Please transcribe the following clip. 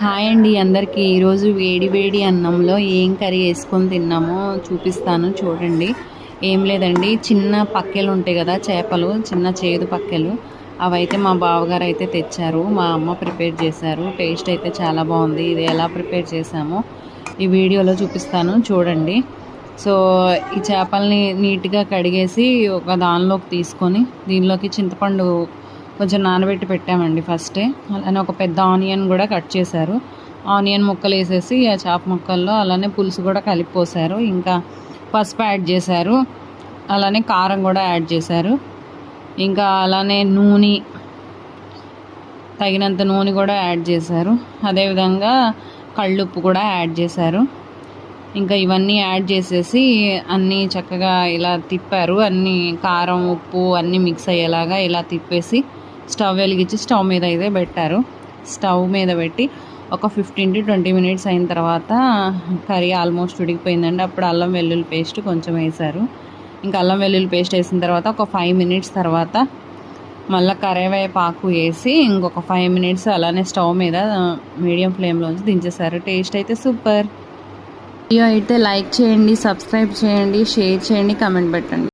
Hi అండి అందరికీ. ఈరోజు వేడి వేడి అన్నంలో ఏం కర్రీ వేసుకొని తిన్నామో చూపిస్తాను చూడండి. ఏం లేదండి, చిన్న పక్కెలు ఉంటాయి కదా, చేపలు, చిన్న చేదు పక్కెలు, అవైతే మా బావగారు అయితే తెచ్చారు. మా అమ్మ ప్రిపేర్ చేశారు. టేస్ట్ అయితే చాలా బాగుంది. ఇది ఎలా ప్రిపేర్ చేశామో ఈ వీడియోలో చూపిస్తాను చూడండి. సో ఈ చేపల్ని నీట్గా కడిగేసి ఒక దానిలోకి తీసుకొని దీనిలోకి చింతపండు కొంచెం నానబెట్టి పెట్టామండి ఫస్టే. అలానే ఒక పెద్ద ఆనియన్ కూడా కట్ చేశారు. ఆనియన్ ముక్కలు వేసేసి ఆ చేప ముక్కల్లో అలానే పులుసు కూడా కలిపిపోసారు. ఇంకా పసుపు యాడ్ చేశారు, అలానే కారం కూడా యాడ్ చేశారు. ఇంకా అలానే నూనె, తగినంత నూనె కూడా యాడ్ చేశారు. అదేవిధంగా కళ్ళుప్పు కూడా యాడ్ చేశారు. ఇంకా ఇవన్నీ యాడ్ చేసేసి అన్నీ చక్కగా ఇలా తిప్పారు. అన్నీ కారం, ఉప్పు అన్నీ మిక్స్ అయ్యేలాగా ఇలా తిప్పేసి స్టవ్ వెలిగించి స్టవ్ మీద అయితే పెట్టారు. స్టవ్ మీద పెట్టి ఒక 15 to 20 మినిట్స్ అయిన తర్వాత కర్రీ ఆల్మోస్ట్ ఉడికిపోయిందండి. అప్పుడు అల్లం వెల్లుల్లి పేస్ట్ కొంచెం వేశారు. ఇంకా అల్లం వెల్లుల్లి పేస్ట్ వేసిన తర్వాత ఒక 5 మినిట్స్ తర్వాత మళ్ళీ కరివేపాకు వేసి ఇంకొక 5 మినిట్స్ అలానే స్టవ్ మీద మీడియం ఫ్లేమ్లోంచి దించేశారు. టేస్ట్ అయితే సూపర్. వీడియో అయితే లైక్ చేయండి, సబ్స్క్రైబ్ చేయండి, షేర్ చేయండి, కామెంట్ పెట్టండి.